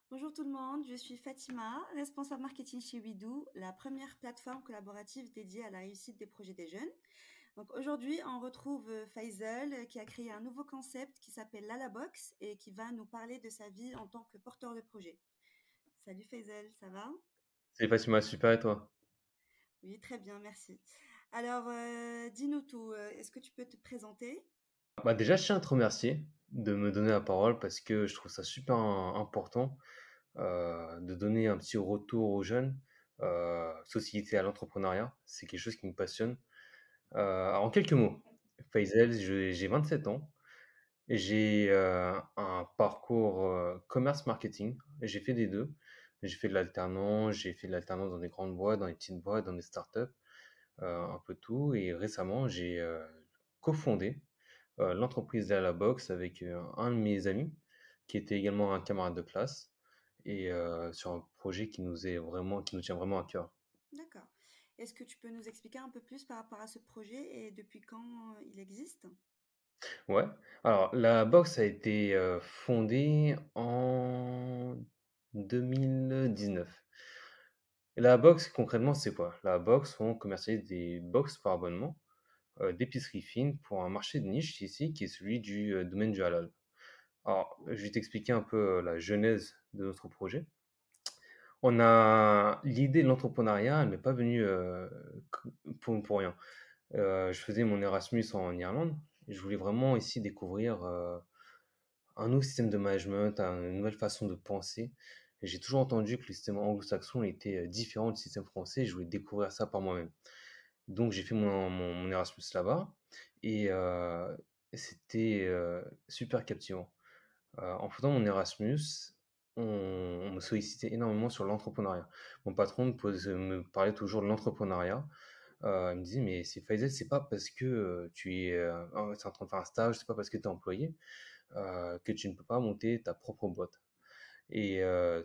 Bonjour tout le monde, je suis Fatima, responsable marketing chez WeDo, la première plateforme collaborative dédiée à la réussite des projets des jeunes. Donc aujourd'hui, on retrouve Faisal qui a créé un nouveau concept qui s'appelle Lalabox et qui va nous parler de sa vie en tant que porteur de projet. Salut Faisal, ça va? C'est Fatima, super et toi? Oui, très bien, merci. Alors, dis-nous tout, est-ce que tu peux te présenter? Bah déjà, je tiens à te remercier de me donner la parole parce que je trouve ça super important de donner un petit retour aux jeunes, société à l'entrepreneuriat. C'est quelque chose qui me passionne. En quelques mots, Faisal, j'ai 27 ans. J'ai un parcours commerce marketing. J'ai fait des deux. J'ai fait de l'alternance dans des grandes boîtes, dans des petites boîtes, dans des startups, un peu tout. Et récemment, j'ai cofondé l'entreprise à la boxe avec un de mes amis qui était également un camarade de classe et sur un projet qui nous tient vraiment à cœur. D'accord. Est-ce que tu peux nous expliquer un peu plus par rapport à ce projet et depuis quand il existe? Ouais. Alors la boxe a été fondée en 2019. La boxe concrètement c'est quoi? La boxe, on commercialise des box par abonnement d'épicerie fine pour un marché de niche ici qui est celui du domaine du halal. Alors je vais t'expliquer un peu la genèse de notre projet. On a l'idée de l'entrepreneuriat, elle m'est pas venue pour rien. Je faisais mon Erasmus en Irlande et je voulais vraiment ici découvrir un nouveau système de management, une nouvelle façon de penser. Et j'ai toujours entendu que le système anglo-saxon était différent du système français et je voulais découvrir ça par moi-même. Donc j'ai fait mon Erasmus là-bas et c'était super captivant. En faisant mon Erasmus, on me sollicitait énormément sur l'entrepreneuriat. Mon patron me parlait toujours de l'entrepreneuriat. Il me disait, mais c'est Faisal, c'est pas parce que c'est en train de faire un stage, c'est pas parce que tu es employé que tu ne peux pas monter ta propre boîte. Et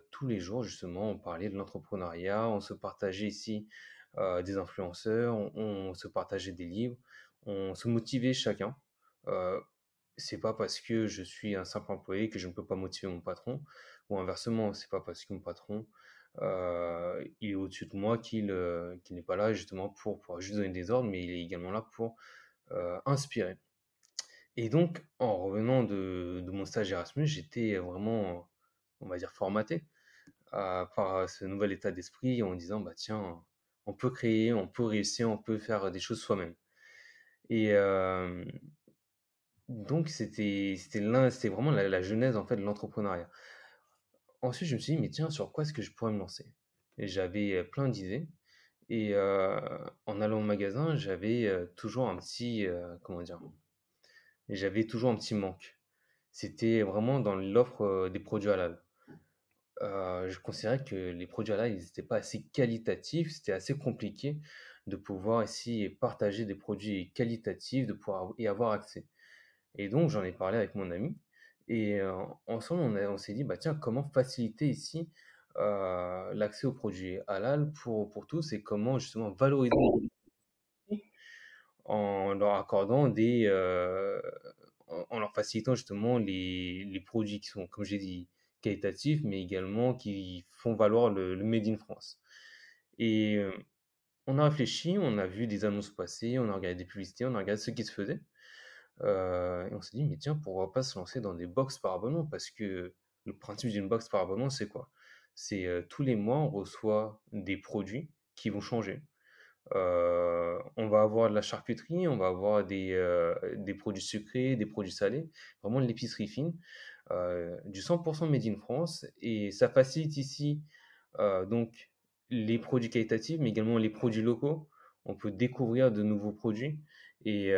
tous les jours, justement, on parlait de l'entrepreneuriat, on se partageait ici des influenceurs, on se partageait des livres, on se motivait chacun. Euh, c'est pas parce que je suis un simple employé que je ne peux pas motiver mon patron, ou inversement, c'est pas parce que mon patron il est au-dessus de moi qu'il n'est pas là justement pour juste donner des ordres, mais il est également là pour inspirer. Et donc, en revenant de mon stage Erasmus, j'étais vraiment, on va dire, formaté par ce nouvel état d'esprit en disant, bah tiens, on peut créer, on peut réussir, on peut faire des choses soi-même. Et donc, c'était vraiment la genèse en fait de l'entrepreneuriat. Ensuite, je me suis dit, mais tiens, sur quoi est-ce que je pourrais me lancer? Et j'avais plein d'idées. Et en allant au magasin, j'avais toujours un petit, comment dire, j'avais toujours un petit manque. C'était vraiment dans l'offre des produits halal. Je considérais que les produits halal, ils étaient pas assez qualitatifs, c'était assez compliqué de pouvoir ici partager des produits qualitatifs, de pouvoir y avoir accès. Et donc, j'en ai parlé avec mon ami et ensemble, on s'est dit, bah tiens, comment faciliter ici l'accès aux produits halal pour tous et comment justement valoriser en leur accordant en leur facilitant justement les produits qui sont, comme j'ai dit, qualitatifs, mais également qui font valoir le Made in France. Et on a réfléchi, on a vu des annonces passer, on a regardé des publicités, on a regardé ce qui se faisait. Et on s'est dit, mais tiens, pourquoi pas se lancer dans des box par abonnement? Parce que le principe d'une box par abonnement, c'est quoi? C'est tous les mois, on reçoit des produits qui vont changer. On va avoir de la charcuterie, on va avoir des produits sucrés, des produits salés, vraiment de l'épicerie fine, du 100% made in France. Et ça facilite ici donc les produits qualitatifs, mais également les produits locaux. On peut découvrir de nouveaux produits. Et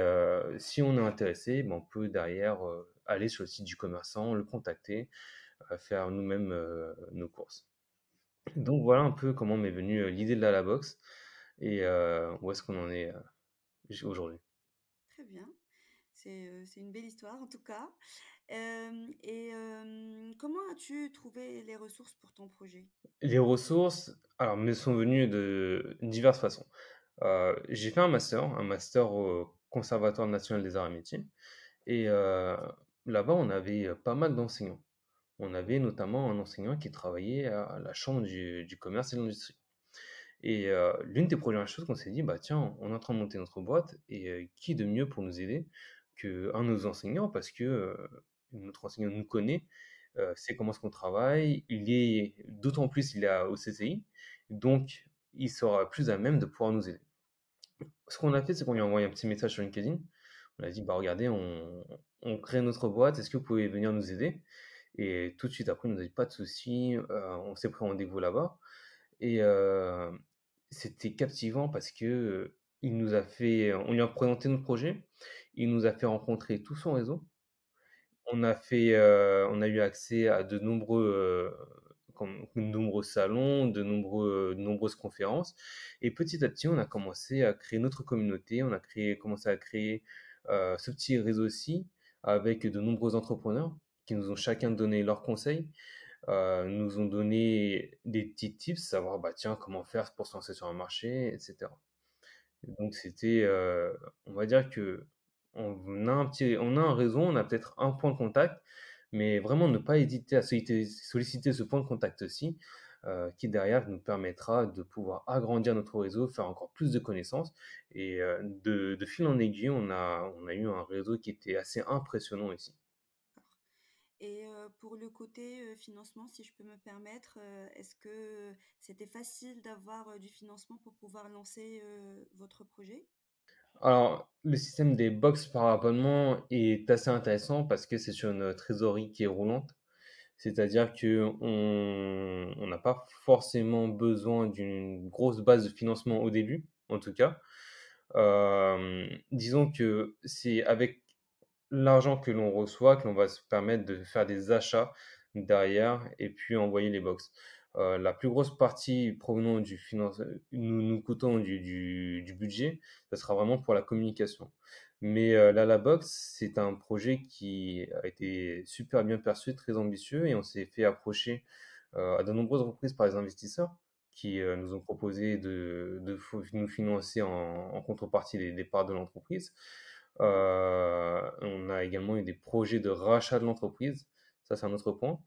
si on est intéressé, ben, on peut derrière aller sur le site du commerçant, le contacter, faire nous-mêmes nos courses. Donc voilà un peu comment m'est venue l'idée de la box et où est-ce qu'on en est aujourd'hui. Très bien. C'est une belle histoire en tout cas. Comment as-tu trouvé les ressources pour ton projet? Les ressources, alors, me sont venues de diverses façons. J'ai fait un master au Conservatoire national des arts et métiers et là-bas, on avait pas mal d'enseignants. on avait notamment un enseignant qui travaillait à la chambre du commerce et de l'industrie. Et l'une des premières choses qu'on s'est dit: «Bah, tiens, on est en train de monter notre boîte et qui de mieux pour nous aider qu'un de nos enseignants?» parce que, notre enseignant nous connaît, sait comment est-ce qu'on travaille. Il est d'autant plus, il est au CCI, donc il sera plus à même de pouvoir nous aider. Ce qu'on a fait, c'est qu'on lui a envoyé un petit message sur LinkedIn. On a dit: «Bah, regardez, on crée notre boîte, est-ce que vous pouvez venir nous aider?» Et tout de suite après, il nous a dit: «Pas de souci», on s'est pris rendez-vous là-bas et c'était captivant parce que, il nous a fait on lui a présenté notre projet, il nous a fait rencontrer tout son réseau. On a eu accès à de nombreux salons, de nombreuses conférences et petit à petit, on a commencé à créer notre communauté. On a commencé à créer, ce petit réseau-ci avec de nombreux entrepreneurs qui nous ont chacun donné leurs conseils, nous ont donné des petits tips, savoir, bah, tiens, comment faire pour se lancer sur un marché et cetera. Donc c'était, on va dire qu'on a un réseau, on a peut-être un point de contact, mais vraiment ne pas hésiter à solliciter ce point de contact-ci, qui derrière nous permettra de pouvoir agrandir notre réseau, faire encore plus de connaissances et de fil en aiguille, on a eu un réseau qui était assez impressionnant ici. D'accord. Et pour le côté financement, si je peux me permettre, est-ce que c'était facile d'avoir du financement pour pouvoir lancer votre projet? Alors, le système des box par abonnement est assez intéressant parce que c'est sur une trésorerie qui est roulante. C'est-à-dire qu'on n'a pas forcément besoin d'une grosse base de financement au début, en tout cas. Disons que c'est avec l'argent que l'on reçoit que l'on va se permettre de faire des achats derrière et puis envoyer les box. La plus grosse partie provenant du finance nous coûtant du budget, ça sera vraiment pour la communication. Mais, la box, c'est un projet qui a été super bien perçu, très ambitieux et on s'est fait approcher, à de nombreuses reprises par les investisseurs qui, nous ont proposé de nous financer en contrepartie des parts de l'entreprise. On a également eu des projets de rachat de l'entreprise, ça c'est un autre point.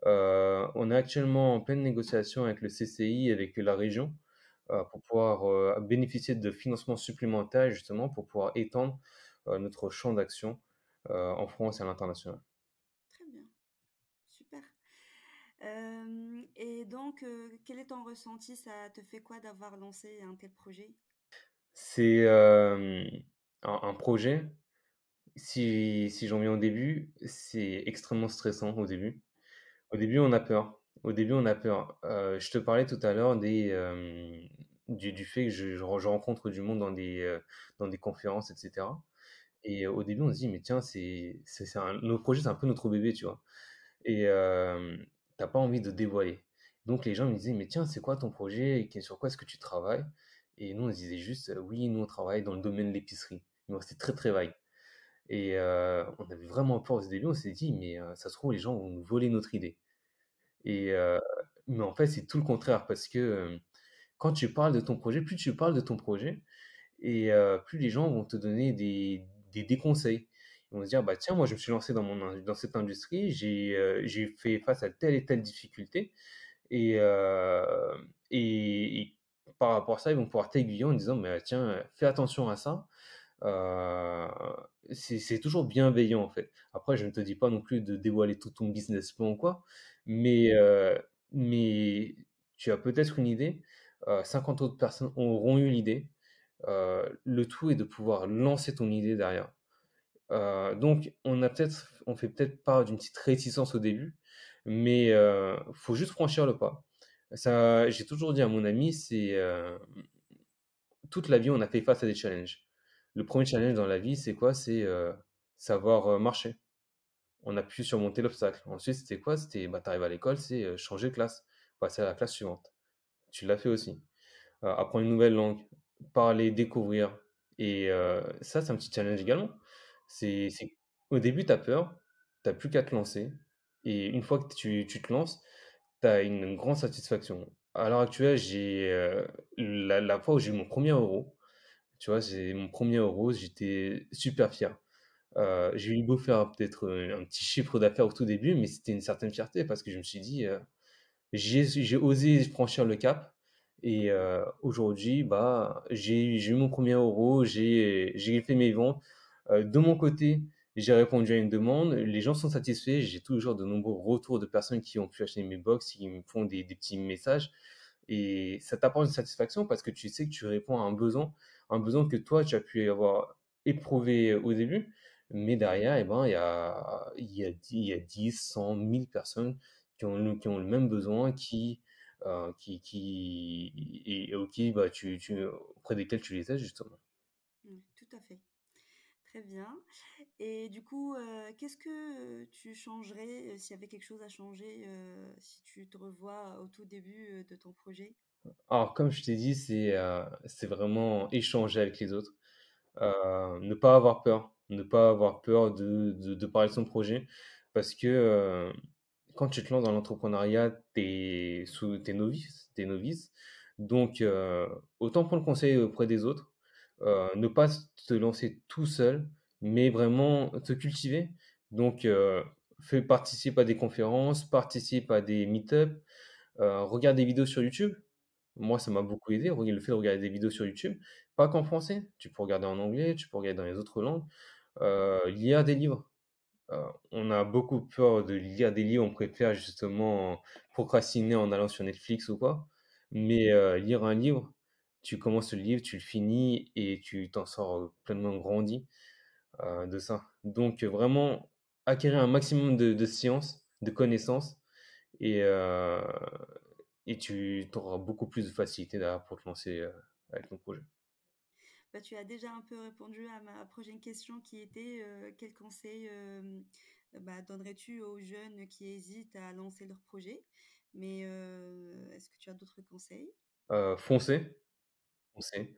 On est actuellement en pleine négociation avec le CCI, avec la région, pour pouvoir, bénéficier de financements supplémentaires justement pour pouvoir étendre, notre champ d'action, en France et à l'international. Très bien, super. Et donc, quel est ton ressenti? Ça te fait quoi d'avoir lancé un tel projet? C'est, un projet, si j'en viens au début, c'est extrêmement stressant au début. Au début, on a peur. Au début, on a peur. Je te parlais tout à l'heure du fait que je rencontre du monde dans des conférences et cetera et au début, on se dit: «Mais tiens, c'est un notre projet, c'est un peu notre bébé», tu vois? Et tu pas envie de dévoiler. Donc les gens me disaient: «Mais tiens, c'est quoi ton projet? Et sur quoi est-ce que tu travailles?» Et nous, on se disait juste: «Oui, nous, on travaille dans le domaine de l'épicerie». Donc c'était très, très vague et on avait vraiment peur au début. On s'est dit: «Mais ça se trouve, les gens vont nous voler notre idée». Et mais en fait, c'est tout le contraire parce que, quand tu parles de ton projet, plus tu parles de ton projet et plus les gens vont te donner des conseils. Ils vont se dire: «Bah, tiens, moi, je me suis lancé dans cette industrie, j'ai fait face à telle et telle difficulté» et et par rapport à ça, ils vont pouvoir t'aiguiller en disant: «Mais tiens, fais attention à ça». Heu, c'est toujours bienveillant, en fait. Après, je ne te dis pas non plus de dévoiler tout ton business plan ou quoi, mais mais tu as peut-être une idée, 50 autres personnes auront eu l'idée. Le tout est de pouvoir lancer ton idée derrière. Donc on fait peut-être part d'une petite réticence au début, mais faut juste franchir le pas. Ça j'ai toujours dit à mon ami, toute la vie, on a fait face à des challenges. Le premier challenge dans la vie, c'est quoi? C'est, savoir, marcher. On a pu surmonter l'obstacle. Ensuite, c'était quoi? C'était, bah, tu arrives à l'école, c'est, changer de classe, passer à la classe suivante. Tu l'as fait aussi. Apprendre une nouvelle langue, parler, découvrir et ça, c'est un petit challenge également. C'est au début, tu as peur, tu as plus qu'à te lancer et une fois que tu te lances, tu as une grande satisfaction. À l'heure actuelle, j'ai, la fois où j'ai eu mon premier euro, tu vois, j'ai mon premier euro, j'étais super fier. J'ai eu beau faire peut-être, un petit chiffre d'affaires au tout début, mais c'était une certaine fierté parce que je me suis dit, j'ai osé franchir le cap et aujourd'hui, bah, j'ai eu mon premier euro, j'ai fait mes ventes. De mon côté, j'ai répondu à une demande, les gens sont satisfaits, j'ai toujours de nombreux retours de personnes qui ont pu acheter mes box, qui me font des petits messages et ça t'apporte une satisfaction parce que tu sais que tu réponds à un besoin que toi tu as pu avoir éprouvé au début, mais derrière et ben, il y a 10, 100, 1000 personnes qui ont le même besoin, qui et auxquels, bah, auprès desquels tu les aides justement. Tout à fait. Très bien. Et du coup, qu'est-ce que, tu changerais, s'il y avait quelque chose à changer, si tu te revois au tout début, de ton projet? Alors comme je t'ai dit, c'est vraiment échanger avec les autres, ne pas avoir peur, ne pas avoir peur de parler de son projet parce que, quand tu te lances dans l'entrepreneuriat, tu novice, donc autant prendre conseil auprès des autres, ne pas te lancer tout seul, mais vraiment te cultiver. Donc participe à des conférences, participe à des meet-up, regarde des vidéos sur YouTube. Moi, ça m'a beaucoup aidé, le fait de regarder des vidéos sur YouTube, pas qu'en français, tu peux regarder en anglais, tu peux regarder dans les autres langues, lire des livres. On a beaucoup peur de lire des livres, on préfère justement procrastiner en allant sur Netflix ou quoi. Mais lire un livre, tu commences le livre, tu le finis et tu t'en sors, pleinement grandi, de ça. Donc vraiment acquérir un maximum de sciences, de connaissances et tu auras beaucoup plus de facilité derrière pour te lancer, avec ton projet. Bah, tu as déjà un peu répondu à ma prochaine question qui était, quel conseil, bah, donnerais-tu aux jeunes qui hésitent à lancer leur projet? Mais, est-ce que tu as d'autres conseils? Foncez, foncez.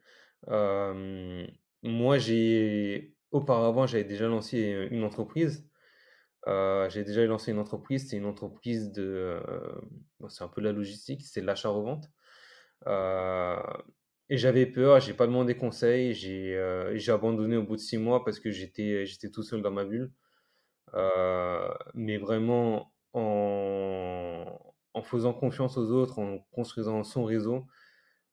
Hem, Moi, auparavant, j'avais déjà lancé, une entreprise. C'est une entreprise bon, c'est un peu de la logistique, c'est de l'achat-revente. Heu et j'avais peur, j'ai pas demandé conseil, j'ai abandonné au bout de 6 mois parce que j'étais tout seul dans ma bulle. Mais vraiment en faisant confiance aux autres, en construisant son réseau,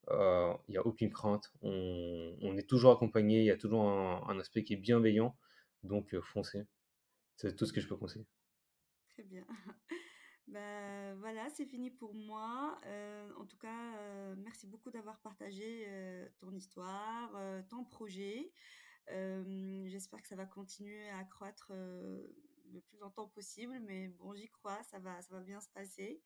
il y a aucune crainte. On est toujours accompagné, il y a toujours un aspect qui est bienveillant, donc foncez. C'est tout ce que je peux conseiller. Très bien. Bah, voilà, c'est fini pour moi. En tout cas, merci beaucoup d'avoir partagé, ton histoire, ton projet. J'espère que ça va continuer à croître, le plus longtemps possible, mais bon, j'y crois, ça va bien se passer.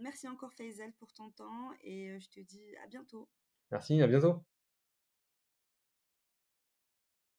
Merci encore Faisal pour ton temps et je te dis à bientôt. Merci, à bientôt.